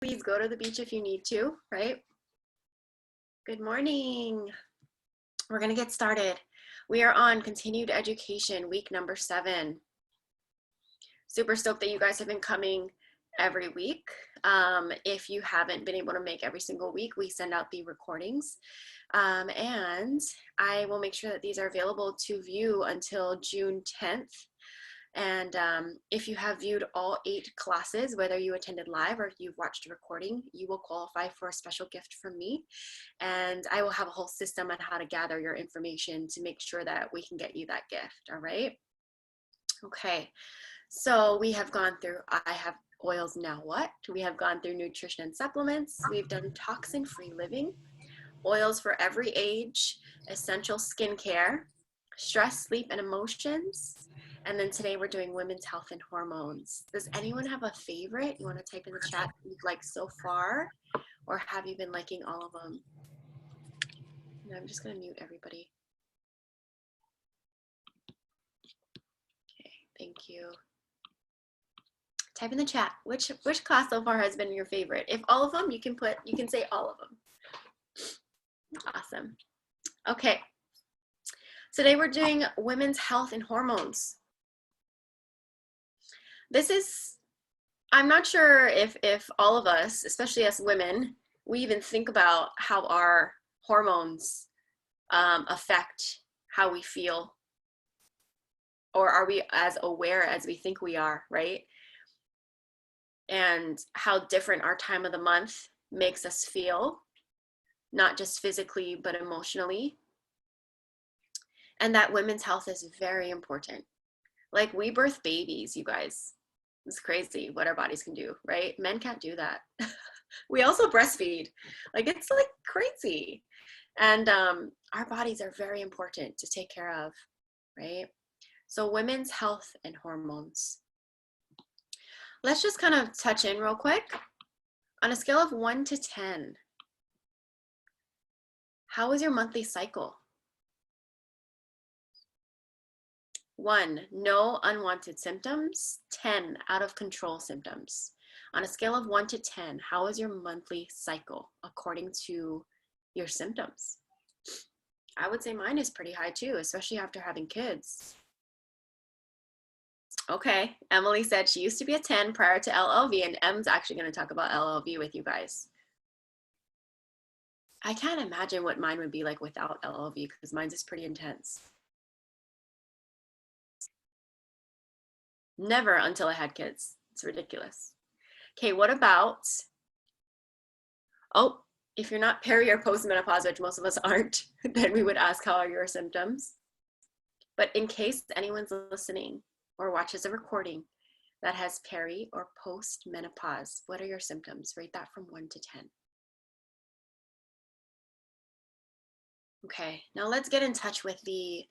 Please go to the beach if you need to, right? Good morning. We're going to get started. We are on continued education, week number 7. Super stoked that you guys have been coming every week. If you haven't been able to make every single week, we send out the recordings. And I will make sure that these are available to view until June 10th. And if you have viewed all 8 classes, whether you attended live or if you've watched a recording, you will qualify for a special gift from me. And I will have a whole system on how to gather your information to make sure that we can get you that gift, all right? Okay, so we have gone through, I have oils now what? We have gone through nutrition and supplements. We've done toxin-free living, oils for every age, essential skincare, stress, sleep, and emotions. And then today we're doing women's health and hormones. Does anyone have a favorite? You want to type in the chat you've liked so far? Or have you been liking all of them? And I'm just going to mute everybody. Okay, thank you. Type in the chat. Which class so far has been your favorite? If all of them, you can say all of them. Awesome. Okay. Today we're doing women's health and hormones. This is, I'm not sure if all of us, especially us women, we even think about how our hormones affect how we feel, or are we as aware as we think we are, right? And how different our time of the month makes us feel, not just physically, but emotionally. And that women's health is very important. Like, we birth babies, you guys. It's crazy what our bodies can do, right? Men can't do that. We also breastfeed. Like, it's like crazy. And our bodies are very important to take care of, right? So women's health and hormones. Let's just kind of touch in real quick. On a scale of 1 to 10, how is your monthly cycle? 1, no unwanted symptoms. 10, out of control symptoms. On a scale of 1 to 10, how is your monthly cycle according to your symptoms? I would say mine is pretty high too, especially after having kids. Okay, Emily said she used to be a 10 prior to LLV, and Em's actually going to talk about LLV with you guys. I can't imagine what mine would be like without LLV, because mine's is pretty intense. Never until I had kids. It's ridiculous. Okay, what about, oh, if you're not peri or postmenopause, which most of us aren't, then we would ask, how are your symptoms? But in case anyone's listening or watches a recording that has peri or postmenopause, what are your symptoms? Rate that from 1 to 10. Okay, now let's get in touch with the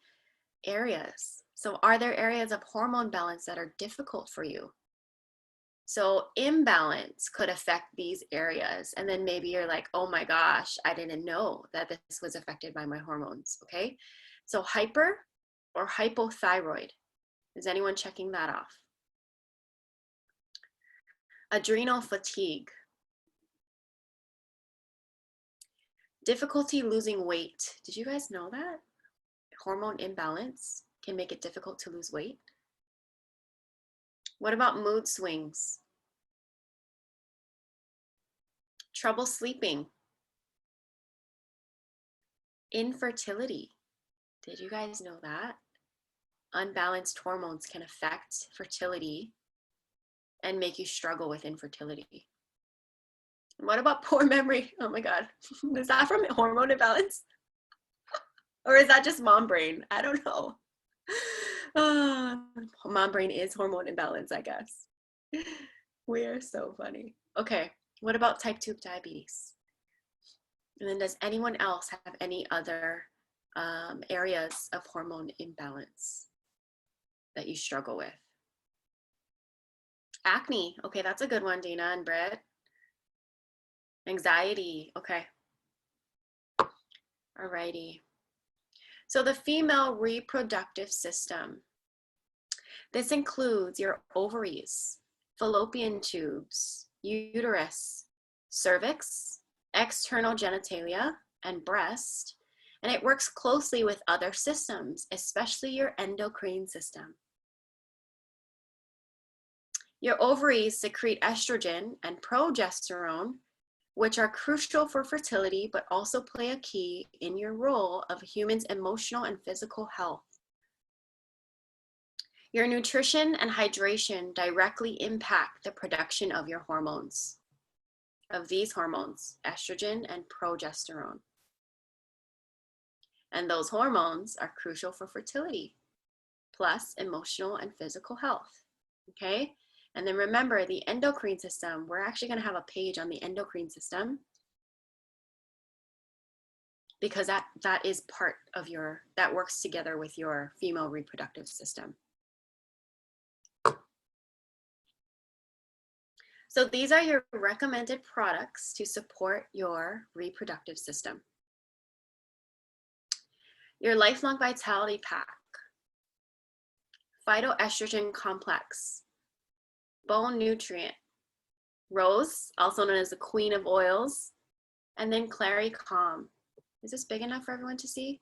areas. So are there areas of hormone balance that are difficult for you? So imbalance could affect these areas. And then maybe you're like, oh my gosh, I didn't know that this was affected by my hormones, okay? So hyper or hypothyroid, is anyone checking that off? Adrenal fatigue. Difficulty losing weight. Did you guys know that? Hormone imbalance can make it difficult to lose weight. What about mood swings? Trouble sleeping. Infertility. Did you guys know that? Unbalanced hormones can affect fertility and make you struggle with infertility. And what about poor memory? Oh my God. Is that from hormone imbalance? Or is that just mom brain? I don't know. Mom brain is hormone imbalance, I guess. We are so funny. Okay, what about type 2 diabetes? And then does anyone else have any other areas of hormone imbalance that you struggle with? Acne, okay, that's a good one, Dina and Britt. Anxiety, okay. Alrighty. So the female reproductive system, this includes your ovaries, fallopian tubes, uterus, cervix, external genitalia, and breast. And it works closely with other systems, especially your endocrine system. Your ovaries secrete estrogen and progesterone, which are crucial for fertility, but also play a key in your role of a human's emotional and physical health. Your nutrition and hydration directly impact the production of your hormones, of these hormones, estrogen and progesterone. And those hormones are crucial for fertility, plus emotional and physical health, okay? And then remember the endocrine system. We're actually going to have a page on the endocrine system because that is part of that works together with your female reproductive system. So these are your recommended products to support your reproductive system. Your Lifelong Vitality Pack, Phytoestrogen Complex, Bone Nutrient, Rose, also known as the Queen of Oils, and then Clary Calm. Is this big enough for everyone to see?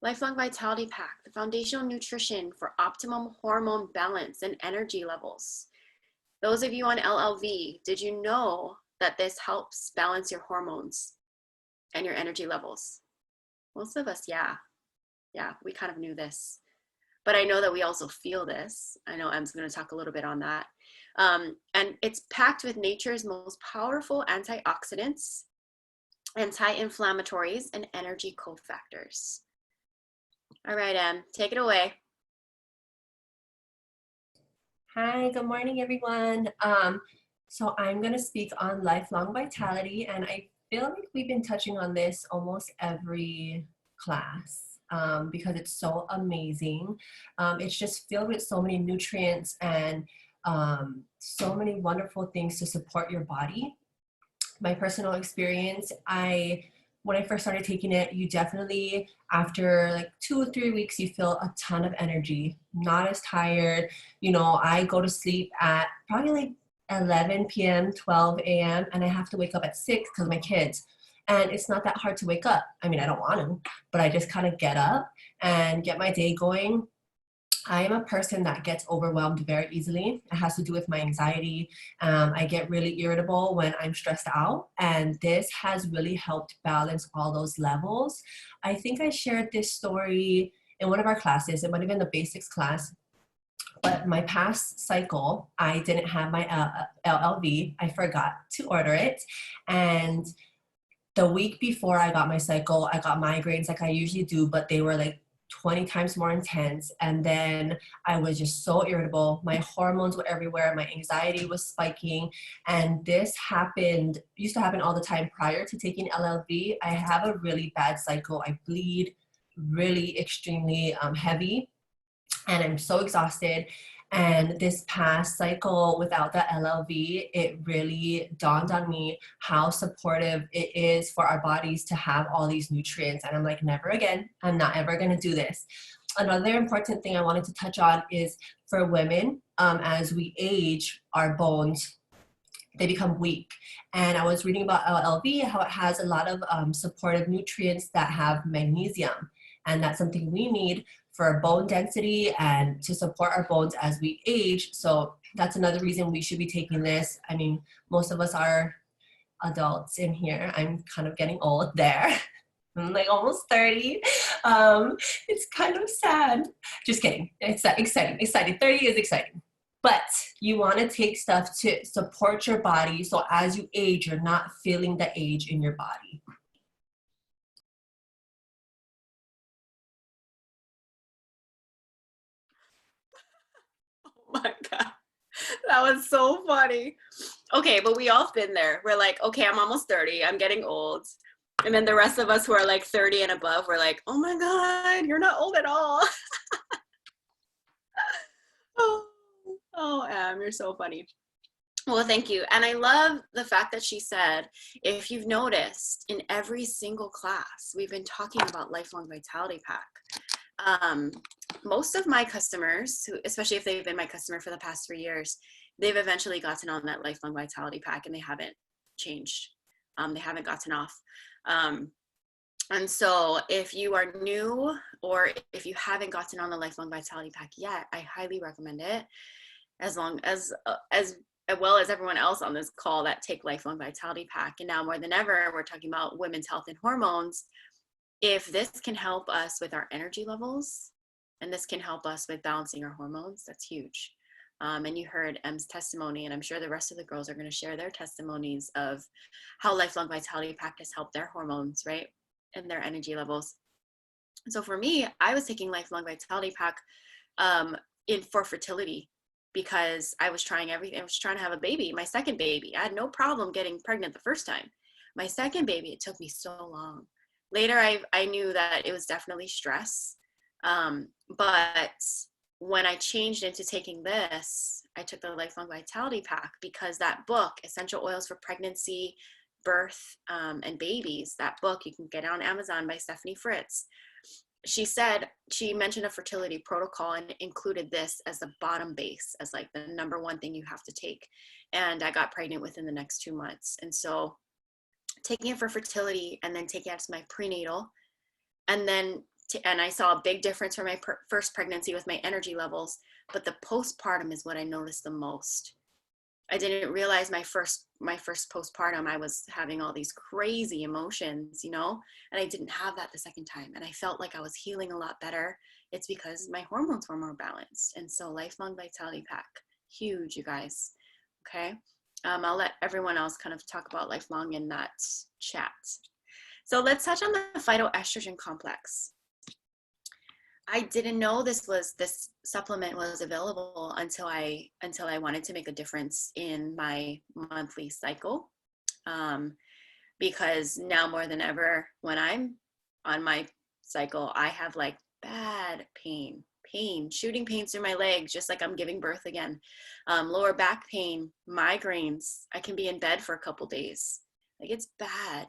Lifelong Vitality Pack, the foundational nutrition for optimum hormone balance and energy levels. Those of you on LLV, did you know that this helps balance your hormones and your energy levels? Most of us, yeah, we kind of knew this. But I know that we also feel this. I know Em's going to talk a little bit on that. And it's packed with nature's most powerful antioxidants, anti-inflammatories, and energy cofactors. All right, Em, take it away. Hi, good morning, everyone. So I'm going to speak on lifelong vitality, and I feel like we've been touching on this almost every class because it's so amazing. It's just filled with so many nutrients and so many wonderful things to support your body. My personal experience, when I first started taking it, you definitely, after like 2 or 3 weeks, you feel a ton of energy, not as tired. You know, I go to sleep at probably like 11 p.m., 12 a.m., and I have to wake up at 6 because of my kids. And it's not that hard to wake up. I mean, I don't want to, but I just kind of get up and get my day going. I am a person that gets overwhelmed very easily. It has to do with my anxiety. I get really irritable when I'm stressed out, and this has really helped balance all those levels. I think I shared this story in one of our classes. It might have been the basics class, but my past cycle, I didn't have my LLV. I forgot to order it, and the week before I got my cycle, I got migraines like I usually do, but they were like 20 times more intense. And then I was just so irritable. My hormones were everywhere. My anxiety was spiking. And this used to happen all the time prior to taking LLV. I have a really bad cycle. I bleed really extremely heavy, and I'm so exhausted. And this past cycle without the LLV, it really dawned on me how supportive it is for our bodies to have all these nutrients. And I'm like, never again. I'm not ever going to do this. Another important thing I wanted to touch on is for women, as we age, our bones, they become weak. And I was reading about LLV, how it has a lot of supportive nutrients that have magnesium. And that's something we need for bone density and to support our bones as we age. So that's another reason we should be taking this. I mean, most of us are adults in here. I'm kind of getting old there. I'm like almost 30. It's kind of sad. Just kidding. It's exciting. 30 is exciting. But you want to take stuff to support your body so as you age, you're not feeling the age in your body. Oh my God, that was so funny. Okay, but we all been there. We're like, okay, I'm almost 30. I'm getting old. And then the rest of us who are like 30 and above, we're like, oh my God, you're not old at all. Oh, Em, you're so funny. Well, thank you. And I love the fact that she said, if you've noticed, in every single class, we've been talking about Lifelong Vitality Pack. Most of my customers, who, especially if they've been my customer for the past 3 years, they've eventually gotten on that Lifelong Vitality Pack, and they haven't changed. They haven't gotten off. And so if you are new, or if you haven't gotten on the Lifelong Vitality Pack yet, I highly recommend it, as well as everyone else on this call that take Lifelong Vitality Pack. And now more than ever, we're talking about women's health and hormones. If this can help us with our energy levels, and this can help us with balancing our hormones, that's huge. And you heard Em's testimony, and I'm sure the rest of the girls are going to share their testimonies of how Lifelong Vitality Pack has helped their hormones, right? And their energy levels. So for me, I was taking Lifelong Vitality Pack for fertility, because I was trying everything. I was trying to have a baby, my second baby. I had no problem getting pregnant the first time. My second baby, it took me so long. Later, I knew that it was definitely stress. But when I changed into taking this, I took the Lifelong Vitality Pack, because that book, Essential Oils for Pregnancy, Birth, and Babies, that book you can get on Amazon by Stephanie Fritz. She mentioned a fertility protocol and included this as the bottom base, as like the number one thing you have to take. And I got pregnant within the next 2 months. And so taking it for fertility, and then taking it as my prenatal, and then and I saw a big difference from my first pregnancy with my energy levels, but the postpartum is what I noticed the most. I didn't realize my first postpartum, I was having all these crazy emotions, and I didn't have that the second time. And I felt like I was healing a lot better. It's because my hormones were more balanced. And so Lifelong Vitality Pack, huge, you guys. Okay. I'll let everyone else kind of talk about Lifelong in that chat. So let's touch on the phytoestrogen complex. I didn't know this supplement was available until I wanted to make a difference in my monthly cycle, because now more than ever, when I'm on my cycle, I have like bad pain, shooting pains through my legs, just like I'm giving birth again, lower back pain, migraines. I can be in bed for a couple days. Like, it's bad,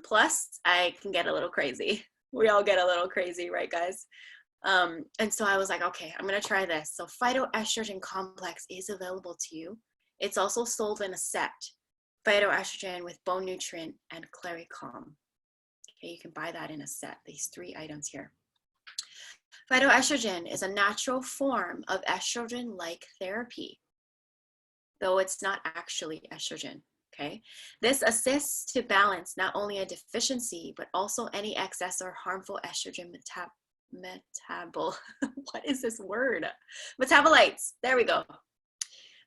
plus I can get a little crazy. We all get a little crazy, right, guys? And so I was like, okay, I'm going to try this. So phytoestrogen complex is available to you. It's also sold in a set. Phytoestrogen with bone nutrient and clary calm. Okay, you can buy that in a set, these 3 items here. Phytoestrogen is a natural form of estrogen-like therapy, though it's not actually estrogen. Okay, this assists to balance not only a deficiency, but also any excess or harmful estrogen what is this word? Metabolites. There we go.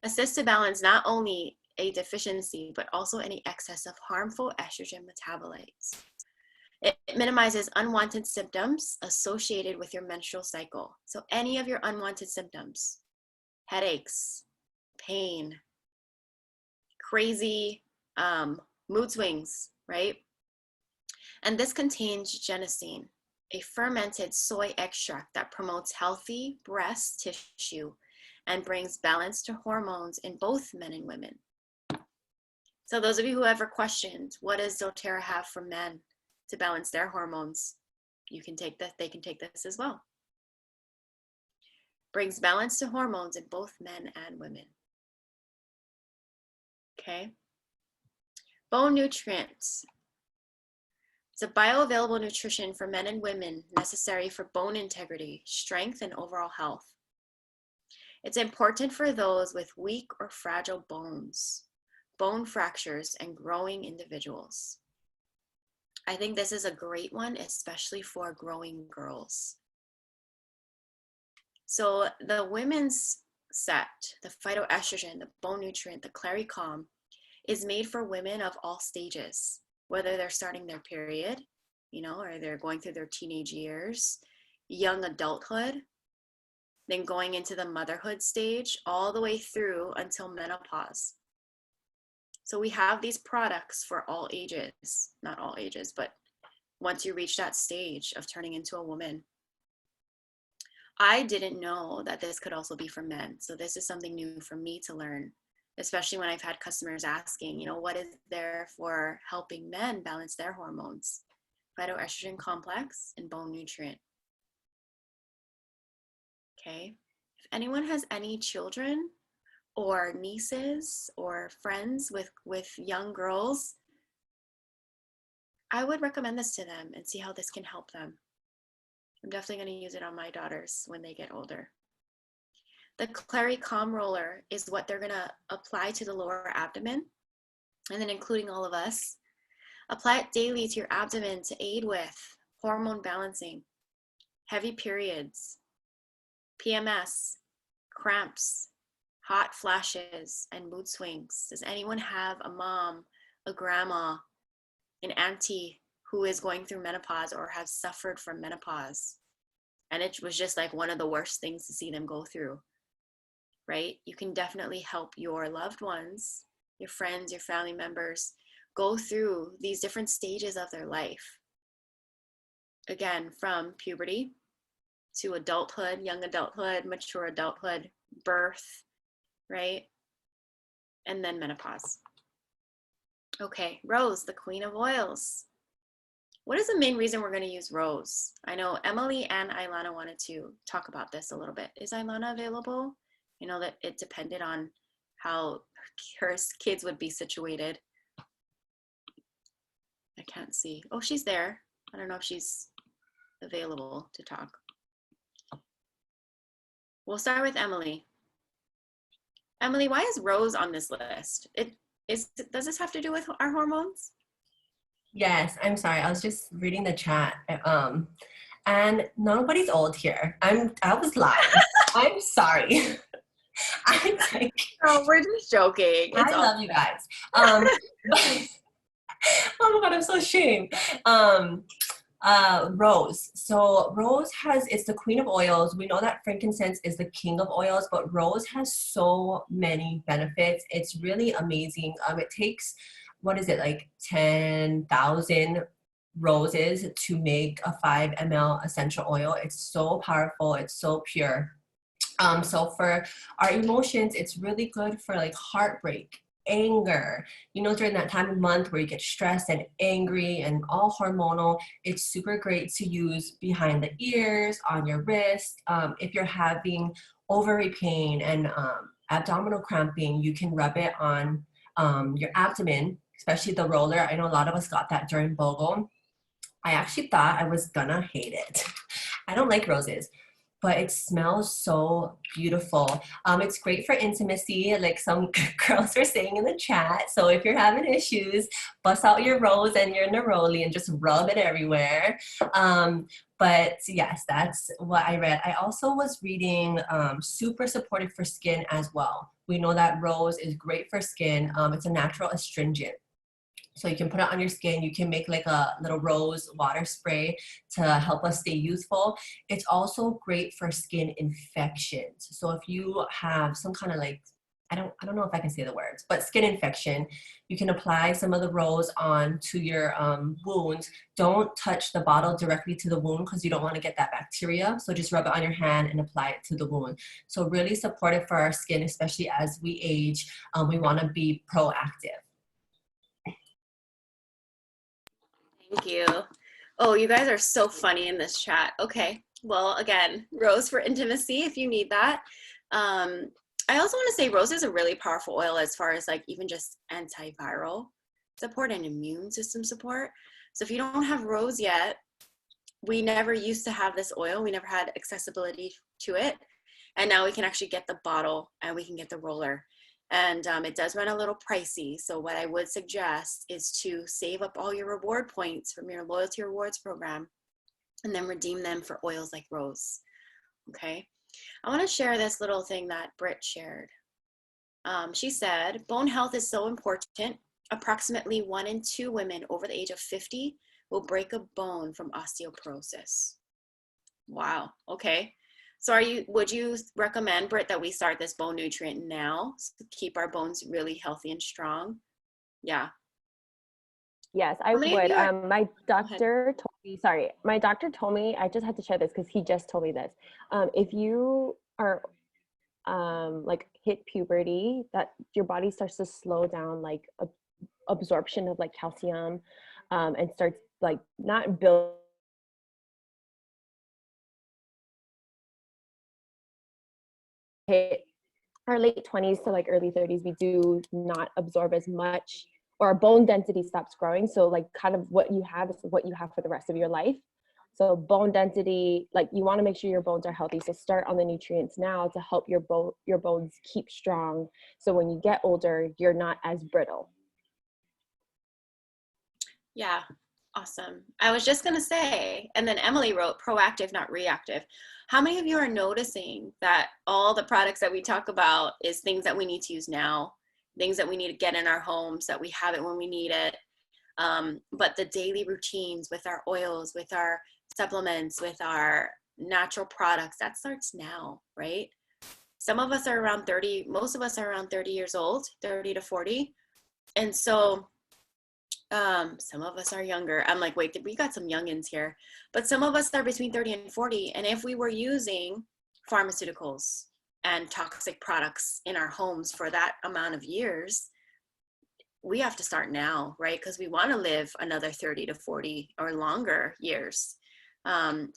Assists to balance not only a deficiency, but also any excess of harmful estrogen metabolites. It minimizes unwanted symptoms associated with your menstrual cycle. So any of your unwanted symptoms, headaches, pain, crazy mood swings, right? And this contains genistein, a fermented soy extract that promotes healthy breast tissue and brings balance to hormones in both men and women. So those of you who ever questioned, what does doTERRA have for men to balance their hormones? You can take that, they can take this as well. Brings balance to hormones in both men and women. Okay. Bone nutrients. It's a bioavailable nutrition for men and women necessary for bone integrity, strength, and overall health. It's important for those with weak or fragile bones, bone fractures, and growing individuals. I think this is a great one, especially for growing girls. So the women's set, the phytoestrogen, the bone nutrient, the clary calm, is made for women of all stages, whether they're starting their period, or they're going through their teenage years, young adulthood, then going into the motherhood stage, all the way through until menopause. So we have these products for all ages, not all ages, but once you reach that stage of turning into a woman. I didn't know that this could also be for men. So this is something new for me to learn, especially when I've had customers asking, what is there for helping men balance their hormones? Phytoestrogen complex and bone nutrient. Okay. If anyone has any children or nieces or friends with young girls, I would recommend this to them and see how this can help them. I'm definitely going to use it on my daughters when they get older. The Clary Calm Roller is what they're going to apply to the lower abdomen, and then including all of us. Apply it daily to your abdomen to aid with hormone balancing, heavy periods, PMS, cramps, hot flashes, and mood swings. Does anyone have a mom, a grandma, an auntie who is going through menopause or has suffered from menopause? And it was just like one of the worst things to see them go through, right? You can definitely help your loved ones, your friends, your family members go through these different stages of their life. Again, from puberty to adulthood, young adulthood, mature adulthood, birth, right? And then menopause. Okay, rose, the queen of oils. What is the main reason we're going to use rose? I know Emily and Ilana wanted to talk about this a little bit. Is Ilana available? You know that it depended on how her kids would be situated. I can't see. Oh, she's there. I don't know if she's available to talk. We'll start with Emily. Emily, why is rose on this list? Does this have to do with our hormones? Yes, I'm sorry. I was just reading the chat. And nobody's old here. I was lying. I'm sorry. I'm like, Oh, we're just joking. It's I love you guys. But, oh my god, I'm so ashamed. Rose. So rose it's the queen of oils. We know that frankincense is the king of oils, but rose has so many benefits. It's really amazing. It takes, what is it, like 10,000 roses to make a 5 ml essential oil. It's so powerful. It's so pure. So for our emotions, it's really good for like heartbreak, anger, during that time of month where you get stressed and angry and all hormonal. It's super great to use behind the ears, on your wrist. If you're having ovary pain and abdominal cramping, you can rub it on your abdomen, especially the roller. I know a lot of us got that during BOGO. I actually thought I was gonna hate it. I don't like roses, but it smells so beautiful. It's great for intimacy, like some girls were saying in the chat. So if you're having issues, bust out your rose and your neroli and just rub it everywhere. But yes, that's what I read. I also was reading super supportive for skin as well. We know that rose is great for skin. It's a natural astringent. So you can put it on your skin. You can make like a little rose water spray to help us stay youthful. It's also great for skin infections. So if you have some kind of like, I don't know if I can say the words, but skin infection, you can apply some of the rose on to your wounds. Don't touch the bottle directly to the wound because you don't want to get that bacteria. So just rub it on your hand and apply it to the wound. So really supportive for our skin, especially as we age. We want to be proactive. Thank you. Oh, you guys are so funny in this chat. Okay. Well, again, rose for intimacy if you need that. I also want to say rose is a really powerful oil as far as like even just antiviral support and immune system support. So if you don't have rose yet, we never used to have this oil. We never had accessibility to it. And now we can actually get the bottle and we can get the roller. And it does run a little pricey. So what I would suggest is to save up all your reward points from your loyalty rewards program and then redeem them for oils like rose. Okay. I want to share this little thing that Britt shared. She said, bone health is so important. Approximately 1 in 2 women over the age of 50 will break a bone from osteoporosis. Wow. Okay. So would you recommend, Britt, that we start this bone nutrient now to keep our bones really healthy and strong? Yeah. Yes, I would. My doctor told me, I just had to share this because he just told me this. If you are like hit puberty, that your body starts to slow down like absorption of like calcium and starts like not building our late 20s to like early 30s, we do not absorb as much, or our bone density stops growing. So like kind of what you have is what you have for the rest of your life. So bone density, like you want to make sure your bones are healthy. So start on the nutrients now to help your bones keep strong. So when you get older, you're not as brittle. Yeah, awesome. I was just going to say, and then Emily wrote proactive, not reactive. How many of you are noticing that all the products that we talk about is things that we need to use now, things that we need to get in our homes, that we have it when we need it? But the daily routines with our oils, with our supplements, with our natural products, that starts now, right? Some of us are around 30, most of us are around 30 years old, 30 to 40. And so some of us are younger. I'm like, wait, we got some youngins here, but some of us are between 30 and 40. And if we were using pharmaceuticals and toxic products in our homes for that amount of years, we have to start now, right? Because we want to live another 30 to 40 or longer years.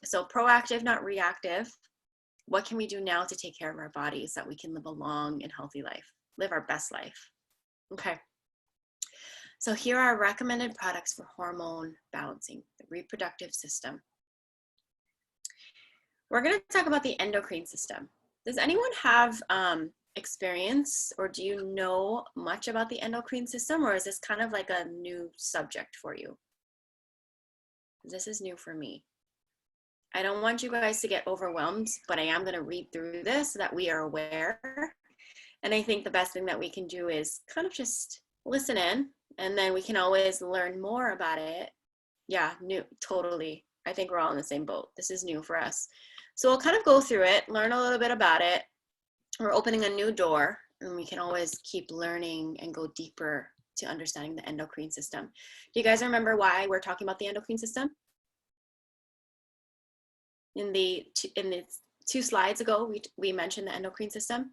So proactive, not reactive. What can we do now to take care of our bodies so that we can live a long and healthy life, live our best life? Okay. So here are recommended products for hormone balancing, the reproductive system. We're going to talk about the endocrine system. Does anyone have experience, or do you know much about the endocrine system, or is this kind of like a new subject for you? This is new for me. I don't want you guys to get overwhelmed, but I am going to read through this so that we are aware. And I think the best thing that we can do is kind of just listen in, and then we can always learn more about it. Yeah, new, totally. I think we're all in the same boat. This is new for us. So we'll kind of go through it, learn a little bit about it. We're opening a new door, and we can always keep learning and go deeper to understanding the endocrine system. Do you guys remember why we're talking about the endocrine system? In the 2 slides ago, we mentioned the endocrine system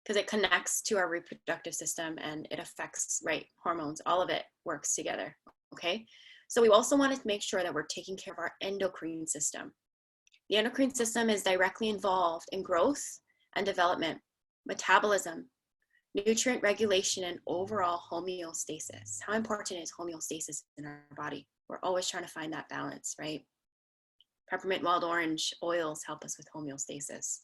because it connects to our reproductive system and it affects, right, hormones. All of it works together, okay? So we also wanted to make sure that we're taking care of our endocrine system. The endocrine system is directly involved in growth and development, metabolism, nutrient regulation, and overall homeostasis. How important is homeostasis in our body? We're always trying to find that balance, right? Peppermint wild orange oils help us with homeostasis.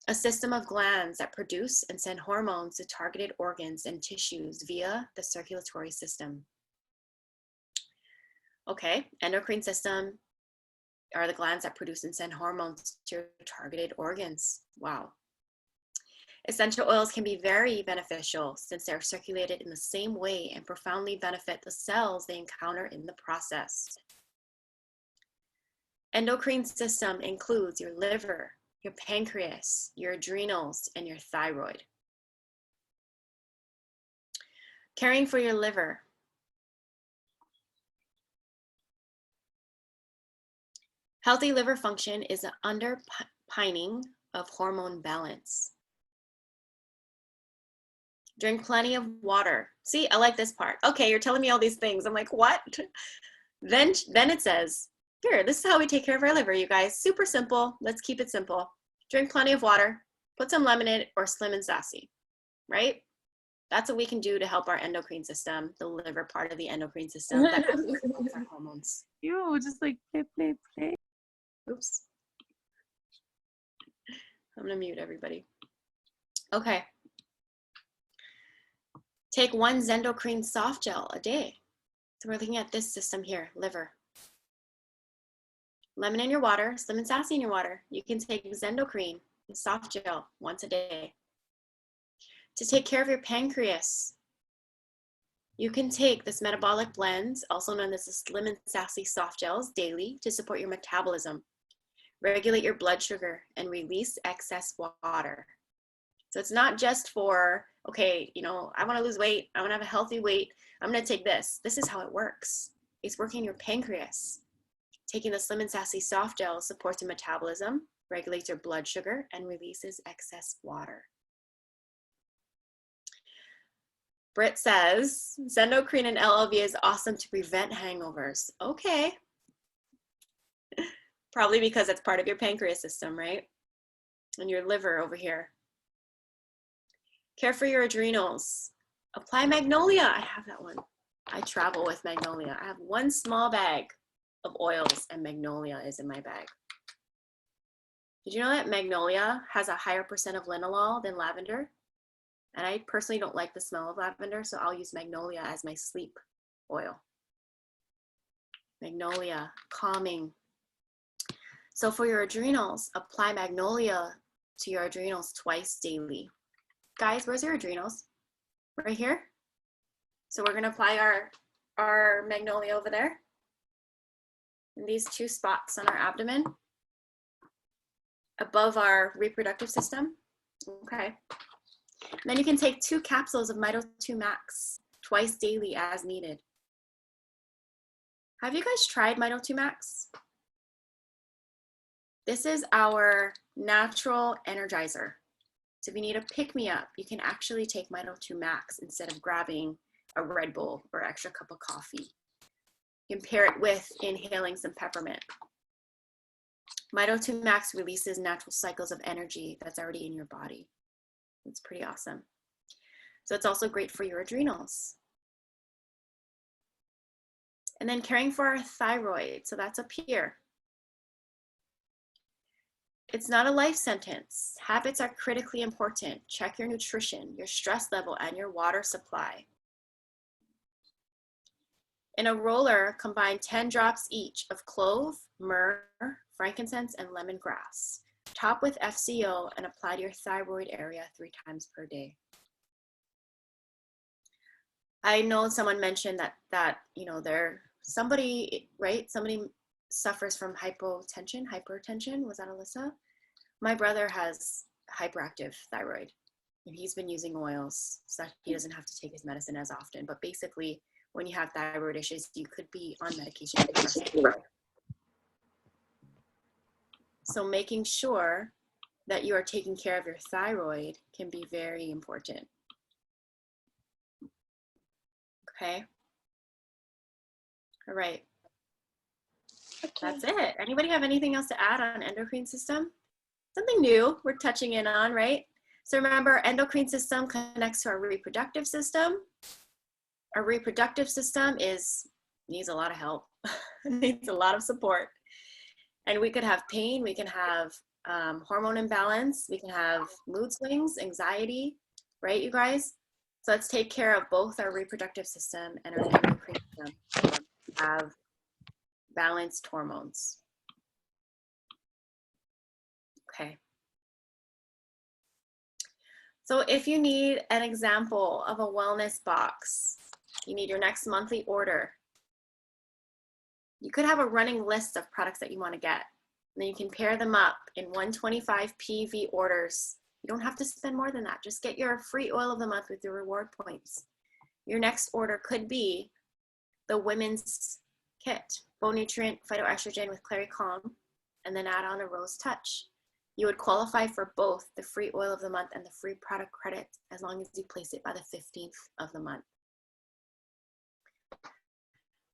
A system of glands that produce and send hormones to targeted organs and tissues via the circulatory system. Okay, endocrine system are the glands that produce and send hormones to targeted organs. Wow. Essential oils can be very beneficial since they're circulated in the same way and profoundly benefit the cells they encounter in the process. Endocrine system includes your liver, your pancreas, your adrenals, and your thyroid. Caring for your liver. Healthy liver function is an underpinning of hormone balance. Drink plenty of water. See, I like this part. Okay, you're telling me all these things. I'm like, what? Then it says, here, this is how we take care of our liver, you guys. Super simple. Let's keep it simple. Drink plenty of water. Put some lemon in it or Slim and Sassy, right? That's what we can do to help our endocrine system, the liver part of the endocrine system that affects our hormones. Ew, just like play. Oops. I'm gonna mute everybody. Okay. Take 1 Zendocrine soft gel a day. So we're looking at this system here, liver. Lemon in your water, Slim and Sassy in your water. You can take Zendocrine, soft gel, once a day. To take care of your pancreas, you can take this metabolic blend, also known as the Slim and Sassy soft gels, daily to support your metabolism, regulate your blood sugar, and release excess water. So it's not just for, okay, you know, I want to lose weight, I want to have a healthy weight, I'm going to take this. This is how it works. It's working your pancreas. Taking the Slim and Sassy soft gel supports your metabolism, regulates your blood sugar, and releases excess water. Britt says, Zendocrine and LLV is awesome to prevent hangovers. Okay. Probably because it's part of your pancreas system, right? And your liver over here. Care for your adrenals. Apply Magnolia. I have that one. I travel with Magnolia. I have one small bag of oils and Magnolia is in my bag. Did you know that Magnolia has a higher percent of linalool than lavender? And I personally don't like the smell of lavender, so I'll use Magnolia as my sleep oil. Magnolia, calming. So for your adrenals, apply Magnolia to your adrenals twice daily. Guys, where's your adrenals? Right here. So we're gonna apply our Magnolia over there in these two spots on our abdomen above our reproductive system. Okay. And then you can take 2 capsules of Mito 2 Max twice daily as needed. Have you guys tried Mito 2 Max? This is our natural energizer. So if you need a pick-me-up, you can actually take Mito 2 Max instead of grabbing a Red Bull or extra cup of coffee. You can pair it with inhaling some peppermint. Mito 2 Max releases natural cycles of energy that's already in your body. It's pretty awesome. So it's also great for your adrenals. And then caring for our thyroid. So that's up here. It's not a life sentence. Habits are critically important. Check your nutrition, your stress level, and your water supply. In a roller, combine 10 drops each of clove, myrrh, frankincense, and lemongrass. Top with FCO and apply to your thyroid area 3 times per day. I know someone mentioned that you know, somebody suffers from hypertension. Was that Alyssa? My brother has hyperactive thyroid, and he's been using oils so that he doesn't have to take his medicine as often. But basically, when you have thyroid issues, you could be on medication for the rest of your life. So making sure that you are taking care of your thyroid can be very important. Okay. All right. Okay. That's it. Anybody have anything else to add on endocrine system? Something new we're touching in on, right? So remember, endocrine system connects to our reproductive system. Our reproductive system needs a lot of help, needs a lot of support. And we could have pain, we can have hormone imbalance, we can have mood swings, anxiety, right, you guys? So let's take care of both our reproductive system and our endocrine system to have balanced hormones. Okay. So if you need an example of a wellness box, you need your next monthly order. You could have a running list of products that you want to get. And then you can pair them up in 125 PV orders. You don't have to spend more than that. Just get your free oil of the month with your reward points. Your next order could be the women's kit, bone nutrient, phytoestrogen with Clary Calm, and then add on a rose touch. You would qualify for both the free oil of the month and the free product credit as long as you place it by the 15th of the month.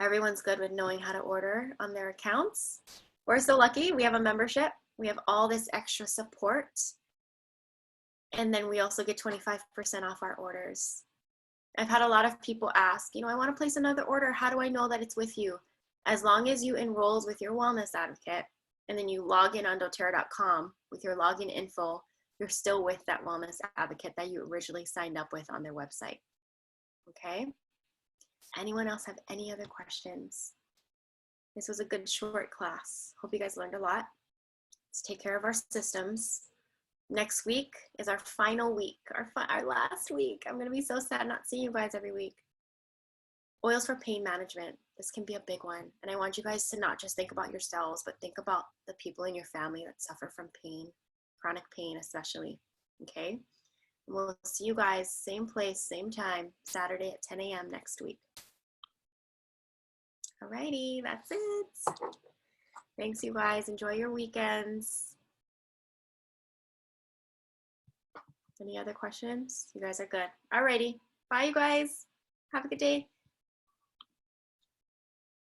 Everyone's good with knowing how to order on their accounts. We're so lucky. We have a membership. We have all this extra support. And then we also get 25% off our orders. I've had a lot of people ask, I want to place another order. How do I know that it's with you? As long as you enroll with your wellness advocate, and then you log in on doTERRA.com with your login info, you're still with that wellness advocate that you originally signed up with on their website. Okay? Anyone else have any other questions? This was a good short class. Hope you guys learned a lot. Let's take care of our systems. Next week is our final week, our last week. I'm gonna be so sad not seeing you guys every week. Oils for pain management. This can be a big one. And I want you guys to not just think about yourselves, but think about the people in your family that suffer from pain, chronic pain especially, okay? And we'll see you guys, same place, same time, Saturday at 10 a.m. next week. Alrighty, that's it. Thanks, you guys. Enjoy your weekends. Any other questions? You guys are good. Alrighty. Bye, you guys. Have a good day.